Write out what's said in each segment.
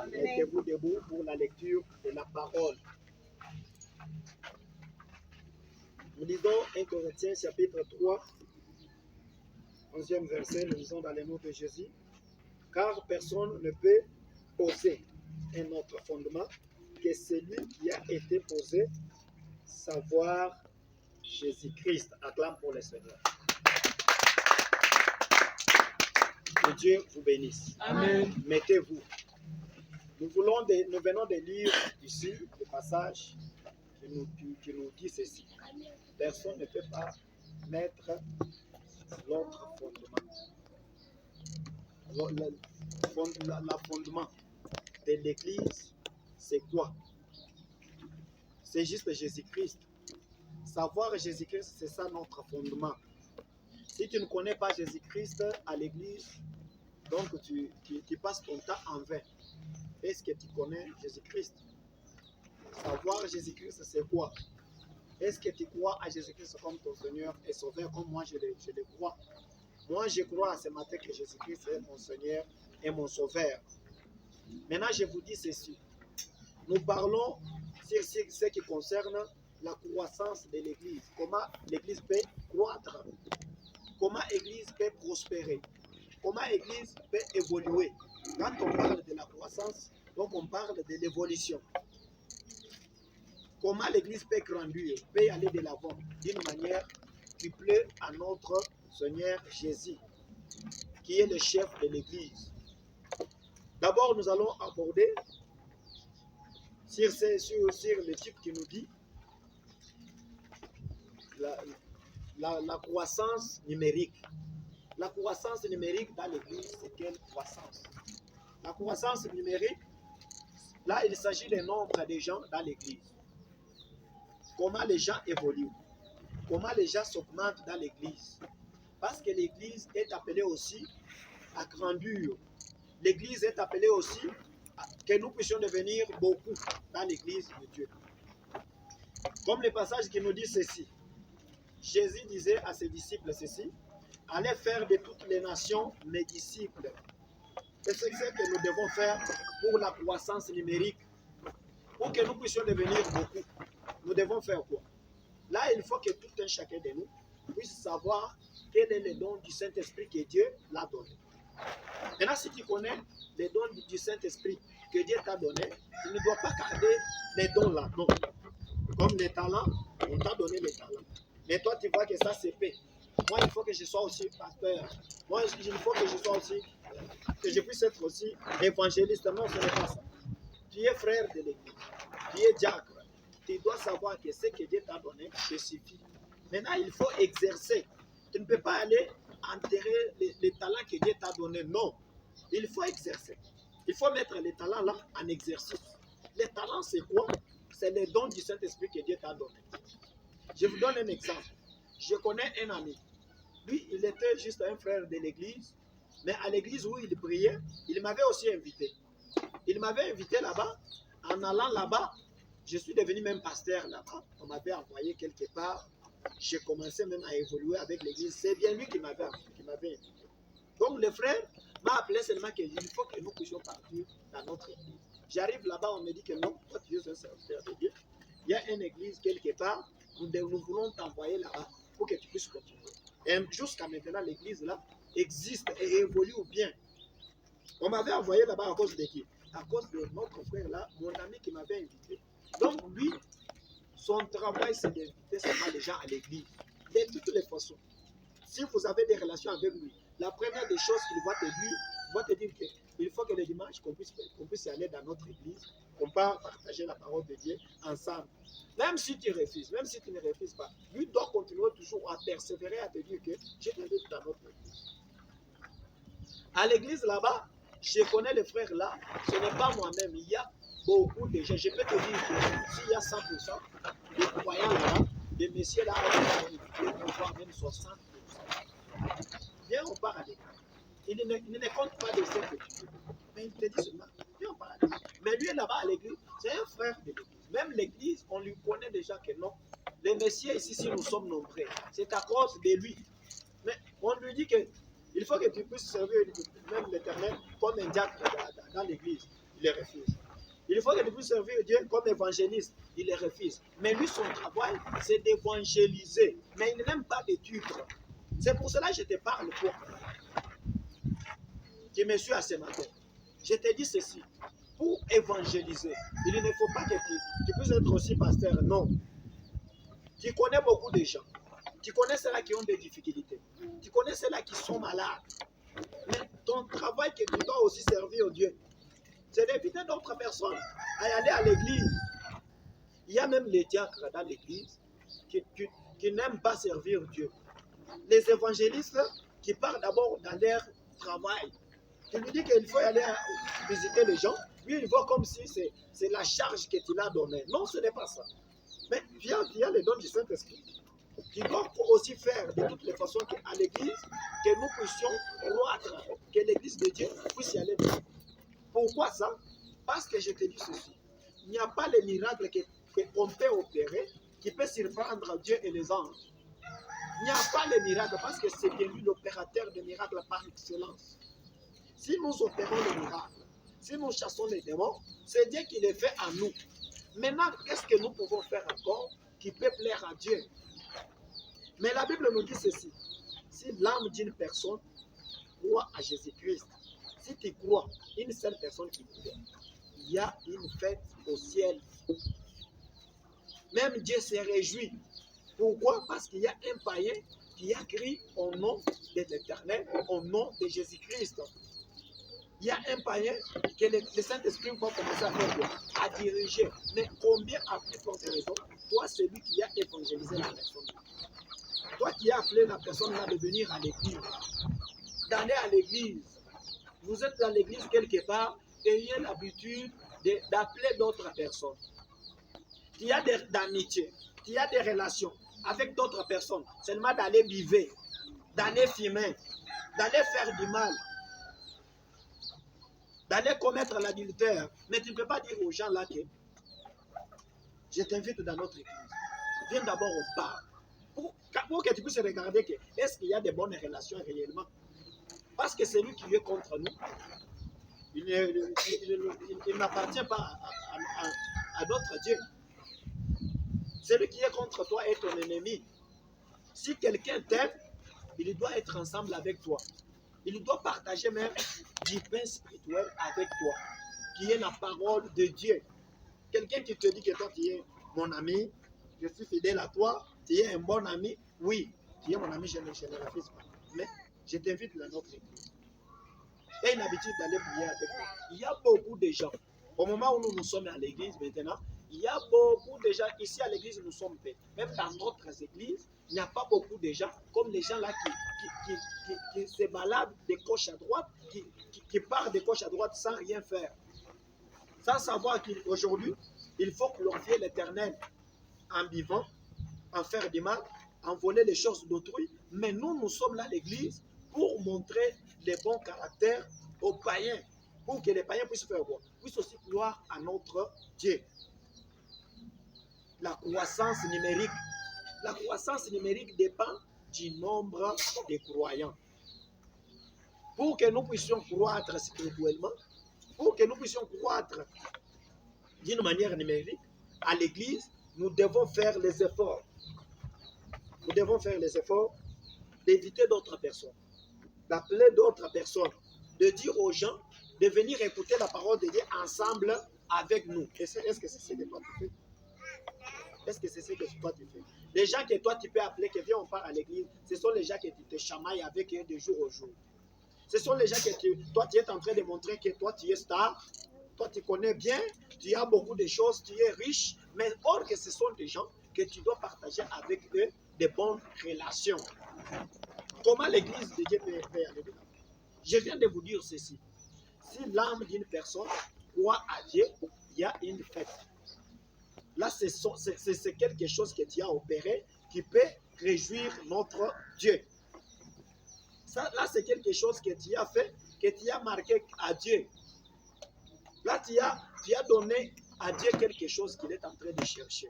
Mettez-vous debout pour la lecture de la parole. Nous lisons 1 Corinthiens chapitre 3, 11e verset, nous lisons dans le nom de Jésus. Car personne ne peut poser un autre fondement que celui qui a été posé, savoir Jésus-Christ. Acclame pour le Seigneur. Que Dieu vous bénisse. Amen. Mettez-vous. Nous venons de lire ici le passage qui nous dit ceci. Personne ne peut pas mettre l'autre fondement. Le fondement de l'Église, c'est quoi? C'est juste Jésus-Christ. Savoir Jésus-Christ, c'est ça notre fondement. Si tu ne connais pas Jésus-Christ à l'Église, donc tu passes ton temps en vain. Est-ce que tu connais Jésus-Christ? Savoir Jésus-Christ, c'est quoi? Est-ce que tu crois à Jésus-Christ comme ton Seigneur et Sauveur, comme moi je le crois? Moi, je crois ce matin que Jésus-Christ est mon Seigneur et mon Sauveur. Maintenant, je vous dis ceci. Nous parlons sur ce qui concerne la croissance de l'Église. Comment l'Église peut croître? Comment l'Église peut prospérer? Comment l'Église peut évoluer? Quand on parle de la croissance, donc on parle de l'évolution. Comment l'Église peut grandir, peut aller de l'avant d'une manière qui plaît à notre Seigneur Jésus, qui est le chef de l'Église. D'abord, nous allons aborder sur le type qui nous dit la croissance numérique. La croissance numérique dans l'Église, c'est quelle croissance? La croissance numérique, là, il s'agit du nombre de gens dans l'Église. Comment les gens évoluent, comment les gens s'augmentent dans l'Église. Parce que l'Église est appelée aussi à grandir. L'Église est appelée aussi que nous puissions devenir beaucoup dans l'Église de Dieu. Comme le passage qui nous dit ceci. Jésus disait à ses disciples ceci. Allez faire de toutes les nations mes disciples. C'est ce que nous devons faire pour la croissance numérique. Pour que nous puissions devenir beaucoup. Nous devons faire quoi? Là, il faut que tout un chacun de nous puisse savoir quel est le don du Saint-Esprit que Dieu l'a donné. Maintenant, si tu connais les dons du Saint-Esprit que Dieu t'a donné, tu ne dois pas garder les dons là. Non. Comme les talents, on t'a donné les talents. Mais toi, tu vois que ça, c'est paix. Moi, il faut que je sois aussi pasteur. Moi, il faut que je sois aussi, que je puisse être aussi évangéliste. Non, ce n'est pas ça. Tu es frère de l'Église. Tu es diacre. Tu dois savoir que ce que Dieu t'a donné te suffit. Maintenant, il faut exercer. Tu ne peux pas aller enterrer les talents que Dieu t'a donné. Non. Il faut exercer. Il faut mettre les talents là en exercice. Les talents, c'est quoi? C'est les dons du Saint-Esprit que Dieu t'a donné. Je vous donne un exemple. Je connais un ami. Lui, il était juste un frère de l'église. Mais à l'église où il priait, il m'avait aussi invité. Il m'avait invité là-bas. En allant là-bas, je suis devenu même pasteur là-bas. On m'avait envoyé quelque part. J'ai commencé même à évoluer avec l'église. C'est bien lui qui m'avait invité. Donc le frère m'a appelé seulement qu'il faut que nous puissions partir dans notre église. J'arrive là-bas, on me dit que non, toi tu es un serviteur de Dieu. Il y a une église quelque part, nous voulons t'envoyer là-bas pour que tu puisses continuer. Et jusqu'à maintenant, l'église là existe et évolue bien. On m'avait envoyé là-bas à cause de qui? À cause de notre frère là, mon ami qui m'avait invité. Donc lui, son travail c'est d'inviter seulement les gens à l'église. De toutes les façons. Si vous avez des relations avec lui, la première des choses qu'il va te dire qu'il faut que le dimanche, qu'on puisse y aller dans notre église, qu'on puisse partager la parole de Dieu ensemble. Même si tu refuses, même si tu ne refuses pas, lui doit continuer toujours à persévérer, à te dire que je t'invite dans notre église. À l'église là-bas, je connais les frères là, ce n'est pas moi-même, il y a beaucoup de gens. Je peux te dire que s'il y a 100% de croyants là-bas, des messieurs là, on voit même 60%. Viens, on part à l'église. Il ne compte pas de ce que tu veux. Mais il te dit seulement, viens, on part à l'église. Mais lui, là-bas à l'église, c'est un frère de l'église. Même l'église, on lui connaît déjà que non. Les messieurs ici, si nous sommes nombreux, c'est à cause de lui. Mais on lui dit que il faut que tu puisses servir même l'Éternel comme un diacre dans l'église, il les refuse. Il faut que tu puisses servir Dieu comme évangéliste, il les refuse. Mais lui, son travail, c'est d'évangéliser. Mais il n'aime pas des titres. C'est pour cela que je te parle, toi, qui me suis à ce matin. Je te dis ceci. Pour évangéliser, il ne faut pas que tu puisses être aussi pasteur. Non. Tu connais beaucoup de gens. Tu connais ceux-là qui ont des difficultés. Tu connais ceux-là qui sont malades. Mais ton travail que tu dois aussi servir Dieu, c'est d'éviter d'autres personnes à aller à l'église. Il y a même les diacres dans l'église qui n'aiment pas servir Dieu. Les évangélistes qui partent d'abord dans leur travail. Tu lui dis qu'il faut aller visiter les gens. Lui, il voit comme si c'est la charge que tu l'as donnée. Non, ce n'est pas ça. Mais il y a les dons du Saint-Esprit qui doivent aussi faire de toutes les façons à l'église que nous puissions croître, que l'église de Dieu puisse y aller bien. Pourquoi ça? Parce que je te dis ceci. Il n'y a pas les miracles qu'on peut opérer qui peut surprendre Dieu et les anges. Il n'y a pas les miracles parce que c'est bien lui l'opérateur des miracles par excellence. Si nous opérons les miracles, si nous chassons les démons, c'est Dieu qui les fait à nous. Maintenant, qu'est-ce que nous pouvons faire encore qui peut plaire à Dieu? Mais la Bible nous dit ceci. Si l'âme d'une personne croit à Jésus-Christ, si tu crois, une seule personne qui croit, il y a une fête au ciel. Même Dieu s'est réjoui. Pourquoi? Parce qu'il y a un païen qui a crié au nom de l'Éternel, au nom de Jésus-Christ. Il y a un païen que le Saint-Esprit va commencer à faire, à diriger. Mais combien a plus forte raison? Toi, celui qui a évangélisé la personne. Toi qui as appelé la personne là de venir à l'église, d'aller à l'église. Vous êtes dans l'église quelque part, ayez l'habitude d'appeler d'autres personnes. Il y a d'amitié, il y a des relations avec d'autres personnes. Seulement d'aller vivre, d'aller fumer, d'aller faire du mal, d'aller commettre l'adultère. Mais tu ne peux pas dire aux gens là que je t'invite dans notre église. Viens d'abord au bar. Pour que tu puisses regarder que est-ce qu'il y a des bonnes relations réellement. Parce que celui qui est contre nous, il n'appartient pas à notre Dieu. Celui qui est contre toi est ton ennemi. Si quelqu'un t'aime, il doit être ensemble avec toi. Il doit partager même du pain spirituel avec toi, qui est la parole de Dieu. Quelqu'un qui te dit que toi, tu es mon ami, je suis fidèle à toi, tu es un bon ami, oui, tu es mon ami, je ne refuse pas. Mais je t'invite dans notre église. Et une habitude d'aller prier avec nous. Il y a beaucoup de gens. Au moment où nous sommes à l'église maintenant, il y a beaucoup de gens. Ici à l'église, nous sommes peu. Même dans d'autres églises, il n'y a pas beaucoup de gens comme les gens là qui se baladent de gauche à droite, qui partent de gauche à droite sans rien faire. Sans savoir qu'aujourd'hui, il faut glorifier l'Éternel en vivant, en faire du mal, en voler les choses d'autrui. Mais nous sommes là à l'église pour montrer les bons caractères aux païens, pour que les païens puissent faire quoi? Puissent aussi croire à notre Dieu. La croissance numérique. La croissance numérique dépend du nombre de croyants. Pour que nous puissions croître spirituellement, pour que nous puissions croître d'une manière numérique à l'église, nous devons faire les efforts. Nous devons faire les efforts d'éviter d'autres personnes, d'appeler d'autres personnes, de dire aux gens de venir écouter la parole de Dieu ensemble avec nous. Est-ce que c'est ce que toi tu fais? Est-ce que c'est ce que toi tu fais? Les gens que toi tu peux appeler, que viens on part à l'église, ce sont les gens que tu te chamailles avec eux de jour au jour. Ce sont les gens que toi tu es en train de montrer que toi tu es star, toi tu connais bien, tu as beaucoup de choses, tu es riche, mais or que ce sont des gens que tu dois partager avec eux de bonnes relations. Comment l'église de Dieu peut aller de là? Je viens de vous dire ceci. Si l'âme d'une personne croit à Dieu, il y a une fête. Là, c'est quelque chose que tu as opéré qui peut réjouir notre Dieu. Ça, là, c'est quelque chose que tu as fait, que tu as marqué à Dieu. Là, tu as donné à Dieu quelque chose qu'il est en train de chercher.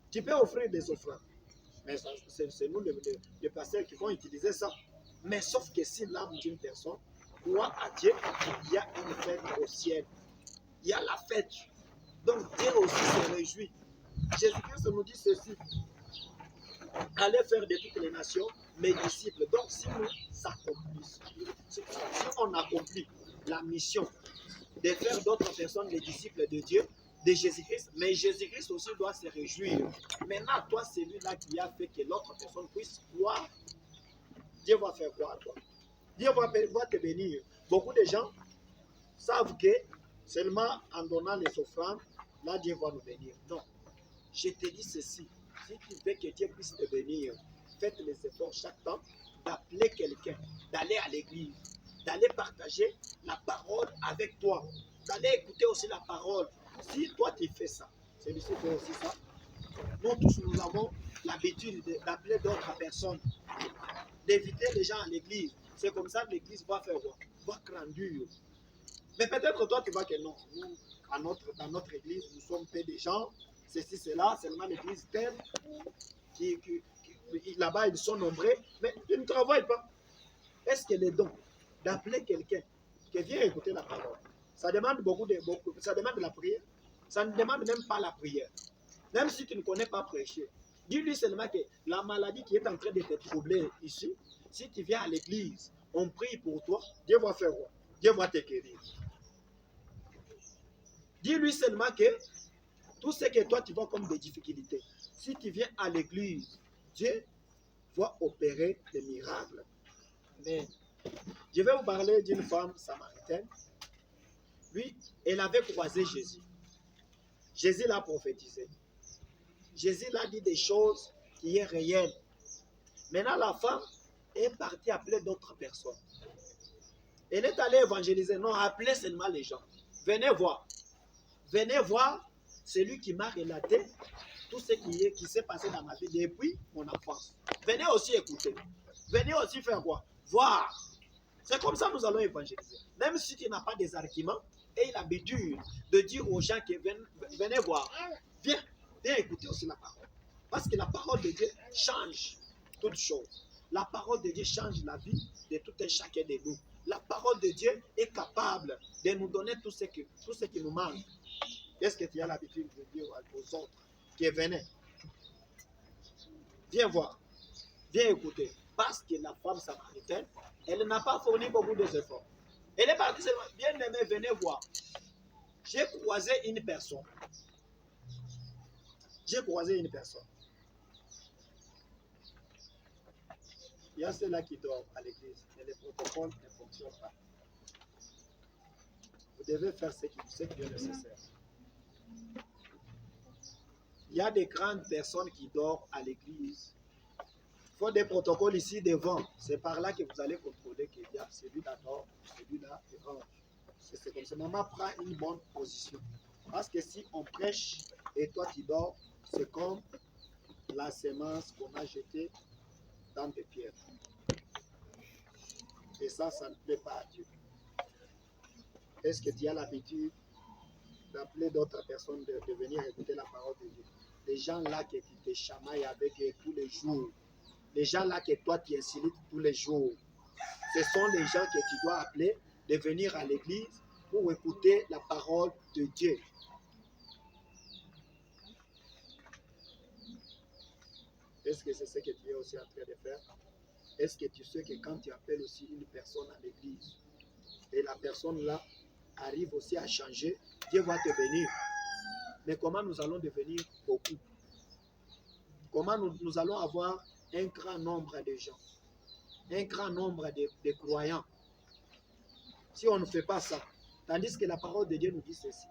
Tu peux offrir des offrandes. Mais c'est nous, les pasteurs, qui vont utiliser ça. Mais sauf que si l'âme d'une personne crois à Dieu, il y a une fête au ciel. Il y a la fête. Donc Dieu aussi se réjouit. Jésus-Christ nous dit ceci. Allez faire de toutes les nations mes disciples. Donc si nous accomplissons, si on accomplit la mission de faire d'autres personnes les disciples de Dieu, de Jésus-Christ, mais Jésus-Christ aussi doit se réjouir. Maintenant, toi, celui-là qui a fait que l'autre personne puisse croire, Dieu va faire quoi à toi? Dieu va te bénir. Beaucoup de gens savent que seulement en donnant les offrandes, là, Dieu va nous bénir. Non. Je te dis ceci. Si tu veux que Dieu puisse te bénir, faites les efforts chaque temps d'appeler quelqu'un, d'aller à l'église, d'aller partager la parole avec toi, d'aller écouter aussi la parole. Si toi tu fais ça, celui-ci fait aussi ça, nous tous nous avons l'habitude d'appeler d'autres personnes, d'éviter les gens à l'église. C'est comme ça que l'église va faire quoi? Va grandir. Mais peut-être toi tu vois que non. Nous, dans notre église, nous sommes peu de gens, ceci, cela, seulement l'église telle, là-bas ils sont nombreux, mais ils ne travaillent pas. Est-ce que les dons d'appeler quelqu'un qui vient écouter la parole, ça demande ça demande de la prière, ça ne demande même pas la prière. Même si tu ne connais pas prêcher, dis-lui seulement que la maladie qui est en train de te troubler ici, si tu viens à l'église, on prie pour toi, Dieu va faire quoi? Dieu va te guérir. Dis-lui seulement que tout ce que toi tu vois comme des difficultés, si tu viens à l'église, Dieu va opérer des miracles. Mais je vais vous parler d'une femme samaritaine. Lui, elle avait croisé Jésus. Jésus l'a prophétisé. Jésus l'a dit des choses qui sont réelles. Maintenant, la femme est partie appeler d'autres personnes. Elle est allée évangéliser. Non, appeler seulement les gens. Venez voir. Venez voir celui qui m'a relaté tout ce qui s'est passé dans ma vie depuis mon enfance. Venez aussi écouter. Venez aussi faire quoi? Voir. C'est comme ça que nous allons évangéliser. Même si tu n'as pas des arguments, et l'habitude de dire aux gens que venez voir, viens écouter aussi la parole. Parce que la parole de Dieu change toutes choses. La parole de Dieu change la vie de tout un chacun de nous. La parole de Dieu est capable de nous donner tout ce qui nous manque. Qu'est-ce que tu as l'habitude de dire aux autres qui venaient? Viens voir, viens écouter. Parce que la femme samaritaine, elle n'a pas fourni beaucoup d'efforts. Elle est partie, bien aimé, venez voir. J'ai croisé une personne. J'ai croisé une personne. Il y a ceux-là qui dorment à l'église, mais les protocoles ne fonctionnent pas. Vous devez faire ce qui est nécessaire. Il y a des grandes personnes qui dorment à l'église. Il faut des protocoles ici devant. C'est par là que vous allez contrôler qu'il y a celui-là dort, celui-là est range. C'est comme ça. Maman prend une bonne position. Parce que si on prêche et toi tu dors, c'est comme la semence qu'on a jetée dans des pierres. Et ça ne plaît pas à Dieu. Est-ce que tu as l'habitude d'appeler d'autres personnes de venir écouter la parole de Dieu? Les gens là que tu te chamailles avec tous les jours. Les gens là que toi tu insilites tous les jours. Ce sont les gens que tu dois appeler de venir à l'église pour écouter la parole de Dieu. Est-ce que c'est ce que tu es aussi en train de faire? Est-ce que tu sais que quand tu appelles aussi une personne à l'église et la personne là arrive aussi à changer, Dieu va te bénir. Mais comment nous allons devenir beaucoup? Comment nous allons avoir un grand nombre de gens, un grand nombre de croyants si on ne fait pas ça? Tandis que la parole de Dieu nous dit ceci.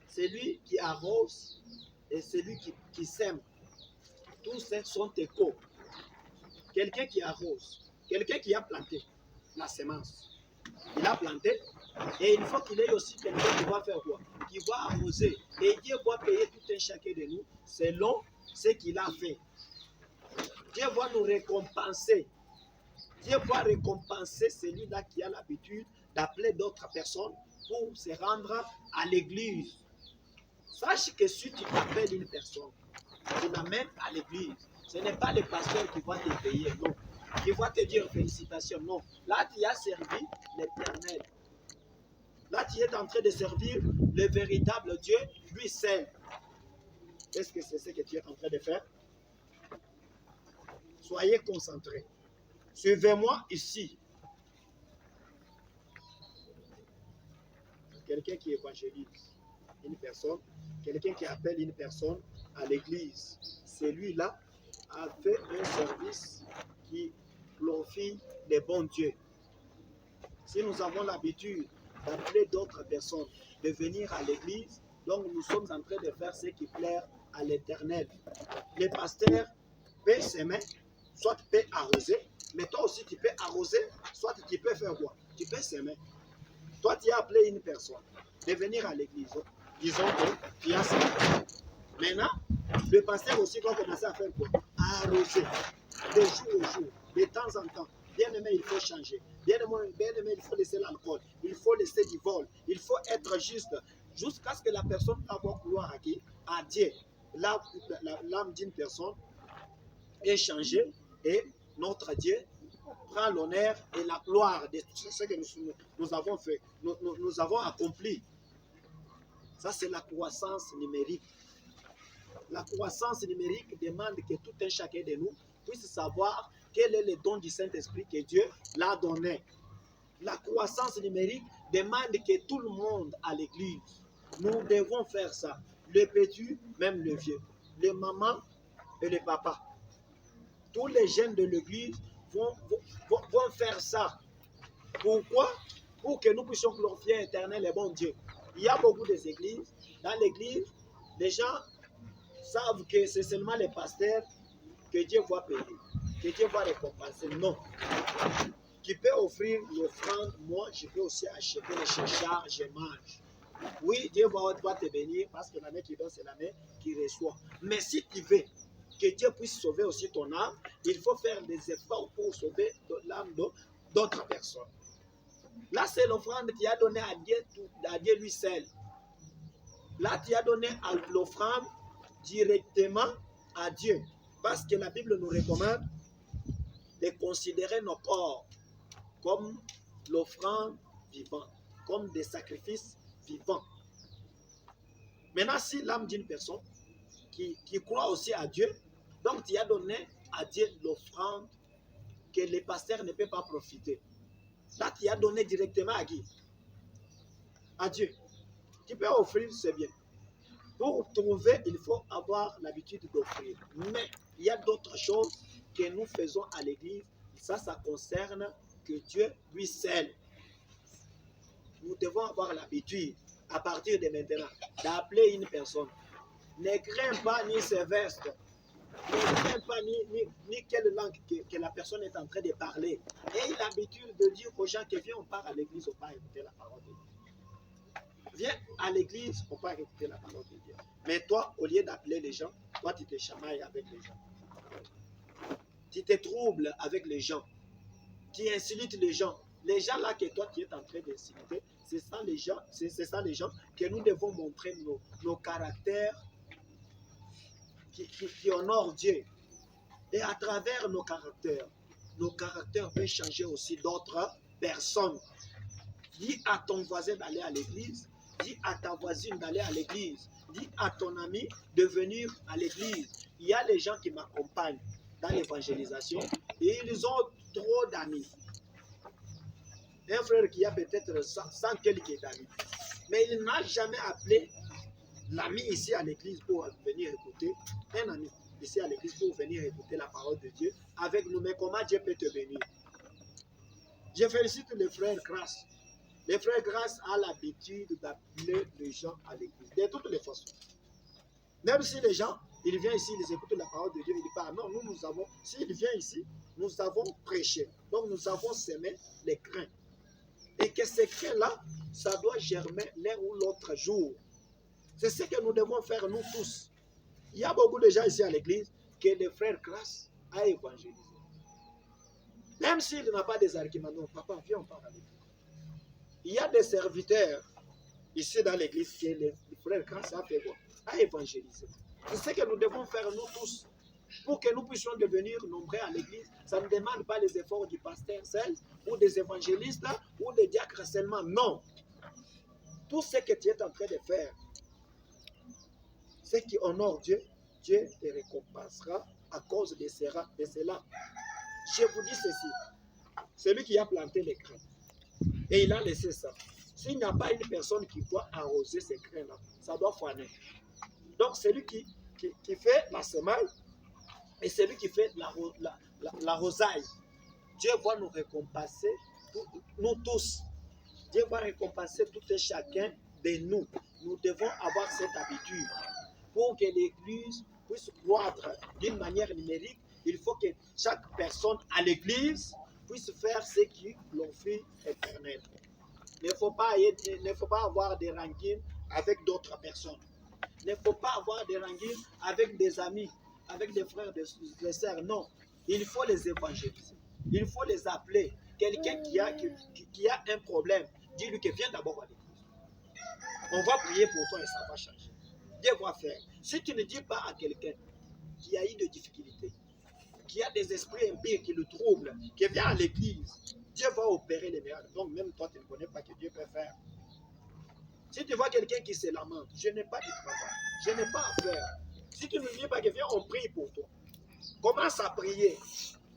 Celui qui arrose et celui qui sème, tous ces sont égaux. Quelqu'un qui arrose, quelqu'un qui a planté la semence, il a planté et il faut qu'il ait aussi quelqu'un qui va faire quoi? Qui va arroser. Et Dieu va payer tout un chacun de nous selon ce qu'il a fait. Dieu va nous récompenser. Dieu va récompenser celui-là qui a l'habitude d'appeler d'autres personnes pour se rendre à l'église. Sache que si tu appelles une personne, tu l'amènes à l'église. Ce n'est pas le pasteur qui va te payer, non. qui va te dire félicitations. Non. Là, tu as servi l'Éternel. Là, tu es en train de servir le véritable Dieu, lui seul. Est-ce que c'est ce que tu es en train de faire? Soyez concentrés. Suivez-moi ici. Quelqu'un qui évangélise une personne, quelqu'un qui appelle une personne à l'église, celui-là a fait un service qui glorifie les bons dieux. Si nous avons l'habitude d'appeler d'autres personnes de venir à l'église, donc nous sommes en train de faire ce qui plaît à l'Éternel. Les pasteurs peuvent s'aimer, soit tu peux arroser, mais toi aussi tu peux arroser, soit tu peux faire quoi? Tu peux s'aimer. Toi, tu as appelé une personne de venir à l'église. Disons que tu as ça. Maintenant, le pasteur aussi va commencer à faire quoi? À arroser de jour au jour, de temps en temps. Bien aimé, il faut changer. Bien aimé, il faut laisser l'alcool. Il faut laisser du vol. Il faut être juste. Jusqu'à ce que la personne va avoir gloire à qui? À Dieu. L'âme d'une personne est changée et notre Dieu prend l'honneur et la gloire de ce que nous avons fait, nous avons accompli. Ça, c'est la croissance numérique. La croissance numérique demande que tout un chacun de nous puisse savoir quel est le don du Saint-Esprit que Dieu l'a donné. La croissance numérique demande que tout le monde à l'église, nous devons faire ça. Le petit, même le vieux, les mamans et les papas. Tous les jeunes de l'église vont faire ça. Pourquoi? Pour que nous puissions glorifier l'éternel et bon Dieu. Il y a beaucoup d'églises. Dans l'église, les gens savent que c'est seulement les pasteurs que Dieu va payer, que Dieu va récompenser. Non. Tu peux offrir l'offrande. Moi, je peux aussi acheter les chars, je mange. Oui, Dieu va te bénir parce que l'année qui donne, c'est l'année qui reçoit. Mais si tu veux que Dieu puisse sauver aussi ton âme, il faut faire des efforts pour sauver l'âme d'autres personnes. Là, c'est l'offrande que tu as donnée à Dieu lui seul. Là, tu as donné l'offrande directement à Dieu. Parce que la Bible nous recommande de considérer nos corps comme l'offrande vivante, comme des sacrifices vivants. Maintenant, si l'âme d'une personne qui croit aussi à Dieu, donc tu as donné à Dieu l'offrande que les pasteurs ne peuvent pas profiter. Là, tu as donné directement à qui? À Dieu. Tu peux offrir, c'est bien. Pour trouver, il faut avoir l'habitude d'offrir. Mais il y a d'autres choses que nous faisons à l'église. Ça concerne que Dieu lui seul. Nous devons avoir l'habitude, à partir de maintenant, d'appeler une personne. Ne crains pas ni ses vestes. Ne crains pas ni quelle langue que la personne est en train de parler. Et il a l'habitude de dire aux gens que viens, on part à l'église, on part écouter la parole de Dieu. Viens à l'église, on part écouter la parole de Dieu. Mais toi, au lieu d'appeler les gens, toi, tu te chamailles avec les gens. Tu te troubles avec les gens. Tu insultes les gens. Les gens là que toi, tu es en train d'insulter, c'est ça les gens que nous devons montrer nos caractères qui honorent Dieu. Et à travers nos caractères peuvent changer aussi d'autres personnes. Dis à ton voisin d'aller à l'église. Dis à ta voisine d'aller à l'église. Dis à ton ami de venir à l'église. Il y a des gens qui m'accompagnent dans l'évangélisation et ils ont trop d'amis. Un frère qui a peut-être 100 quelques d'amis. Mais il n'a jamais appelé l'ami ici à l'église pour venir écouter. Un ami ici à l'église pour venir écouter la parole de Dieu avec nous. Mais comment Dieu peut te bénir? Je félicite les frères Grâce. Les frères Grâce ont l'habitude d'appeler les gens à l'église, de toutes les façons. Même si les gens, ils viennent ici, ils écoutent la parole de Dieu, ils parlent. Non, nous avons, s'ils viennent ici, nous avons prêché. Donc nous avons semé les grains. Et que ces grains-là, ça doit germer l'un ou l'autre jour. C'est ce que nous devons faire, nous tous. Il y a beaucoup de gens ici à l'église que les frères Grâce a évangélisé. Même s'il n'a pas des arguments, non, papa, viens, on parle à l'église. Il y a des serviteurs ici dans l'église que les frères Grâce a fait quoi? A évangélisé. C'est ce que nous devons faire, nous tous. Pour que nous puissions devenir nombreux à l'église, ça ne demande pas les efforts du pasteur seul, ou des évangélistes, ou des diacres seulement. Non. Tout ce que tu es en train de faire, ce qui honore Dieu, Dieu te récompensera à cause de cela. Je vous dis ceci. Celui qui a planté les grains, et il a laissé ça. S'il n'y a pas une personne qui doit arroser ces grains-là, ça doit faner. Donc, celui qui fait la semaille et celui qui fait la rosaille, Dieu va nous récompenser, nous tous. Dieu va récompenser tout et chacun de nous. Nous devons avoir cette habitude. Pour que l'Église puisse croître d'une manière numérique, il faut que chaque personne à l'Église puisse faire ce qui glorifie l'Éternel. Il ne faut pas avoir des rancines avec d'autres personnes. Il ne faut pas avoir des rancines avec des amis, avec des frères, des sœurs. Non, il faut les évangéliser. Il faut les appeler. Quelqu'un qui a un problème, dis-lui que viens d'abord à l'église. On va prier pour toi et ça va changer. Dieu va faire. Si tu ne dis pas à quelqu'un qui a eu des difficultés, qui a des esprits impurs qui le troublent, qui vient à l'église, Dieu va opérer les miracles. Donc même toi, tu ne connais pas que Dieu peut faire. Si tu vois quelqu'un qui se lamente, je n'ai pas de travail, je n'ai pas à faire. Si tu ne dis pas que viens, on prie pour toi. Commence à prier.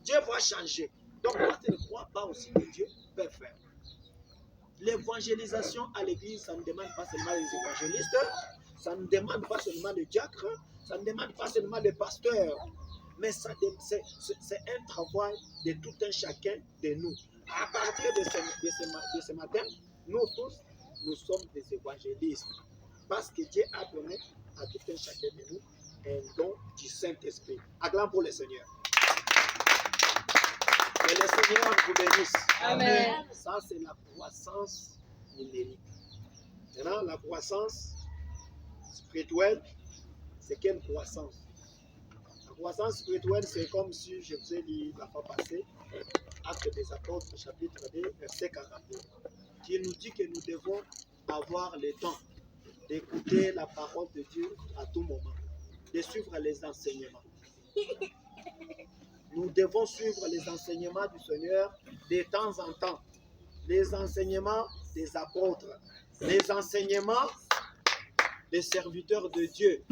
Dieu va changer. Donc toi, tu ne crois pas aussi que Dieu peut faire. L'évangélisation à l'église, ça ne demande pas seulement les évangélistes, ça ne demande pas seulement les diacres, ça ne demande pas seulement les pasteurs, mais c'est un travail de tout un chacun de nous. À partir de ce matin, nous tous, nous sommes des évangélistes, parce que Dieu a donné à tout un chacun de nous un don du Saint-Esprit. Acclame pour le Seigneur. Que le Seigneur vous bénisse. Amen. Ça, c'est la croissance numérique. Maintenant, la croissance spirituelle, c'est quelle croissance? La croissance spirituelle, c'est comme si je vous ai dit la fois passée, Actes des Apôtres, chapitre 2, verset 42, qui nous dit que nous devons avoir le temps d'écouter la parole de Dieu à tout moment, de suivre les enseignements. Nous devons suivre les enseignements du Seigneur de temps en temps. Les enseignements des apôtres, les enseignements des serviteurs de Dieu.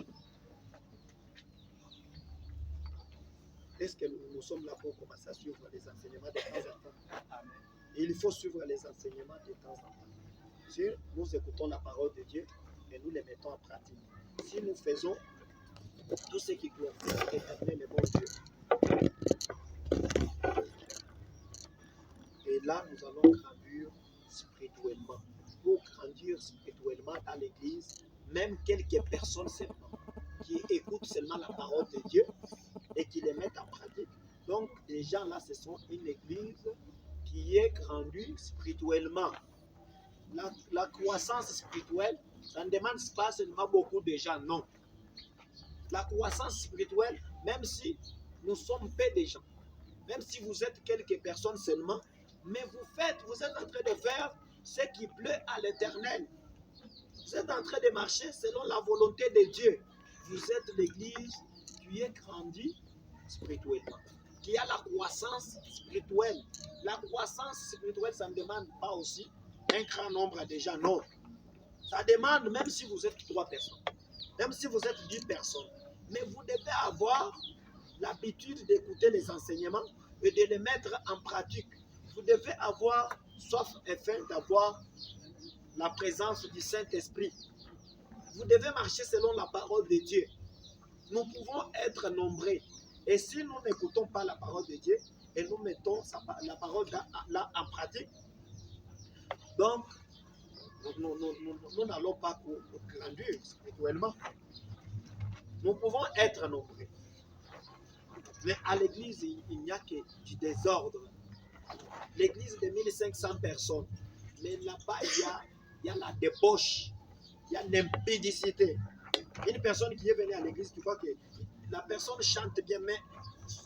Est-ce que nous sommes là pour commencer à suivre les enseignements de temps en temps? Il faut suivre les enseignements de temps en temps. Si nous écoutons la parole de Dieu et nous les mettons en pratique, si nous faisons tout ce qui glorifie l'éternel et bon Dieu, et là nous allons grandir spirituellement. Pour grandir spirituellement dans l'église, même quelques personnes seulement qui écoutent seulement la parole de Dieu et qui les mettent en pratique. Donc, les gens là, ce sont une église qui est grandie spirituellement. La croissance spirituelle, ça ne demande pas seulement beaucoup de gens, non. La croissance spirituelle, même si nous sommes peu de gens, même si vous êtes quelques personnes seulement, mais vous êtes en train de faire ce qui plaît à l'Éternel. Vous êtes en train de marcher selon la volonté de Dieu. Vous êtes l'église qui est grandie spirituellement, qui a la croissance spirituelle. La croissance spirituelle, ça ne demande pas aussi un grand nombre de gens, non. Ça demande, même si vous êtes 3 personnes, même si vous êtes 10 personnes, mais vous devez avoir l'habitude d'écouter les enseignements et de les mettre en pratique. Vous devez avoir soif et faim d'avoir la présence du Saint-Esprit. Vous devez marcher selon la parole de Dieu. Nous pouvons être nombreux. Et si nous n'écoutons pas la parole de Dieu et nous mettons la parole là en pratique, donc nous n'allons pas grandir spirituellement. Nous pouvons être nombreux. Mais à l'église, il n'y a que du désordre. L'église de 1500 personnes. Mais là-bas, il y a la débauche. Il y a l'impudicité. Une personne qui est venue à l'église, tu vois que la personne chante bien, mais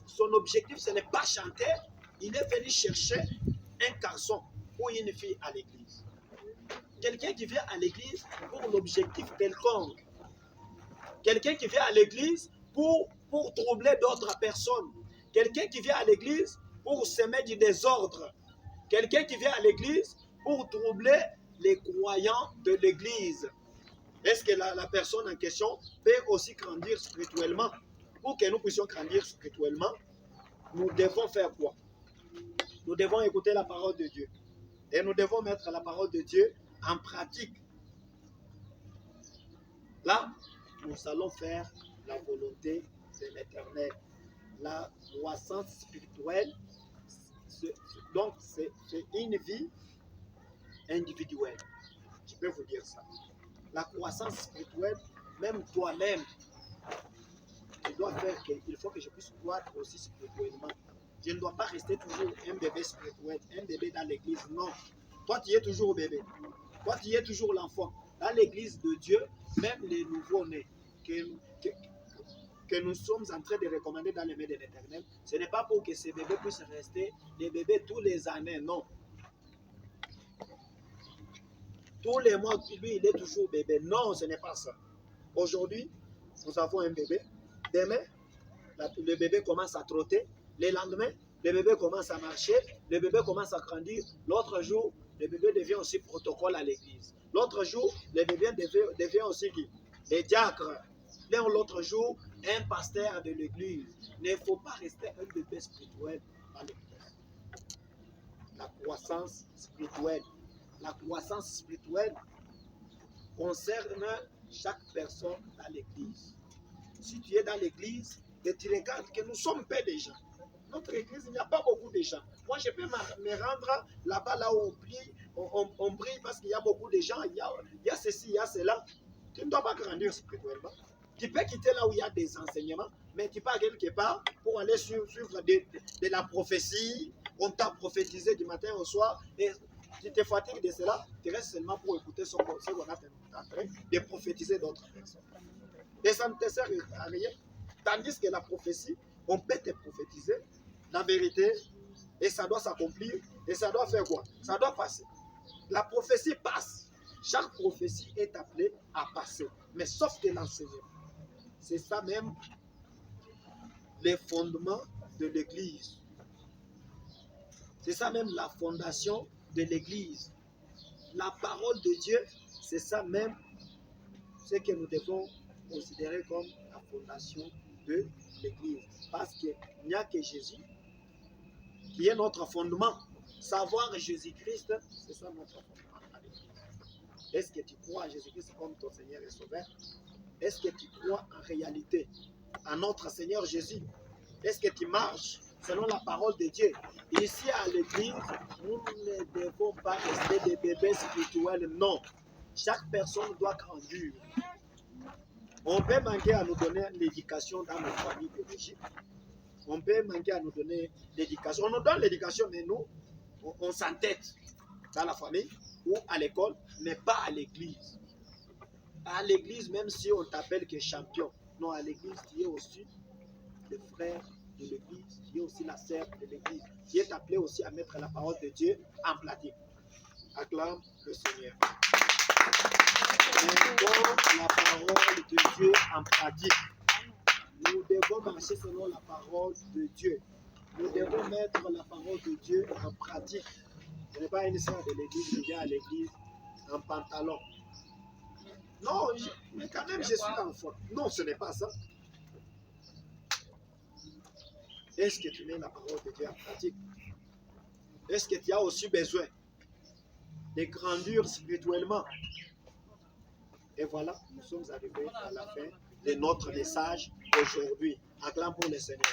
son objectif, ce n'est pas chanter. Il est venu chercher un garçon ou une fille à l'église. Quelqu'un qui vient à l'église pour l'objectif quelconque. Quelqu'un qui vient à l'église pour pour troubler d'autres personnes. Quelqu'un qui vient à l'église pour semer du désordre. Quelqu'un qui vient à l'église pour troubler les croyants de l'église. Est-ce que la personne en question peut aussi grandir spirituellement? Pour que nous puissions grandir spirituellement, nous devons faire quoi? Nous devons écouter la parole de Dieu. Et nous devons mettre la parole de Dieu en pratique. Là, nous allons faire la volonté de l'Éternel. La croissance spirituelle, donc c'est une vie individuelle. Je peux vous dire ça. La croissance spirituelle, même toi-même, tu dois faire qu'il faut que je puisse croître aussi spirituellement. Je ne dois pas rester toujours un bébé spirituel, un bébé dans l'église. Non. Toi, tu es toujours bébé. Toi, tu es toujours l'enfant. Dans l'église de Dieu, même les nouveaux-nés que nous sommes en train de recommander dans les mains de l'Éternel, ce n'est pas pour que ces bébés puissent rester des bébés tous les années, non. Tous les mois, lui, il est toujours bébé. Non, ce n'est pas ça. Aujourd'hui, nous avons un bébé. Demain, le bébé commence à trotter. Le lendemain, le bébé commence à marcher. Le bébé commence à grandir. L'autre jour, le bébé devient aussi protocole à l'église. L'autre jour, le bébé devient aussi qui? Les diacres. L'autre jour, un pasteur de l'église. Il ne faut pas rester un bébé spirituel dans l'église. La croissance spirituelle. La croissance spirituelle concerne chaque personne dans l'église. Si tu es dans l'église et tu regardes que nous sommes peu de gens, notre église, il n'y a pas beaucoup de gens. Moi, je peux me rendre là-bas, là où on prie parce qu'il y a beaucoup de gens, il y a ceci, il y a cela. Tu ne dois pas grandir spirituellement. Tu peux quitter là où il y a des enseignements, mais tu pars quelque part pour aller suivre de la prophétie. On t'a prophétisé du matin au soir et tu te fatigues de cela, tu restes seulement pour écouter ce qu'on a en train de prophétiser d'autres personnes. Et ça ne te sert à rien. Tandis que la prophétie, on peut te prophétiser la vérité et ça doit s'accomplir et ça doit faire quoi? Ça doit passer. La prophétie passe. Chaque prophétie est appelée à passer, mais sauf que l'enseignement. C'est ça même les fondements de l'église. C'est ça même la fondation de l'église. La parole de Dieu, c'est ça même ce que nous devons considérer comme la fondation de l'église. Parce qu'il n'y a que Jésus qui est notre fondement. Savoir Jésus-Christ, c'est ça notre fondement à l'église. Est-ce que tu crois à Jésus-Christ comme ton Seigneur et Sauveur? Est-ce que tu crois en réalité à notre Seigneur Jésus? Est-ce que tu marches selon la parole de Dieu? Ici à l'église, nous ne devons pas rester des bébés spirituels, non. Chaque personne doit grandir. On peut manquer à nous donner l'éducation dans nos familles biologiques. On peut manquer à nous donner l'éducation. On nous donne l'éducation, mais nous, on s'entête dans la famille ou à l'école, mais pas à l'église. À l'église, même si on t'appelle que champion, non, à l'église, tu es aussi le frère de l'église, tu es aussi la sœur de l'église. Tu es appelé aussi à mettre la parole de Dieu en pratique. Acclame le Seigneur. Mettons la parole de Dieu en pratique. Nous devons marcher selon la parole de Dieu. Nous devons mettre la parole de Dieu en pratique. Ce n'est pas une sœur de l'église qui vient à l'église en pantalon. Non, mais quand même, je suis enfant. Non, ce n'est pas ça. Est-ce que tu mets la parole de Dieu en pratique? Est-ce que tu as aussi besoin de grandir spirituellement? Et voilà, nous sommes arrivés à la fin de notre message aujourd'hui. Acclame pour le Seigneur.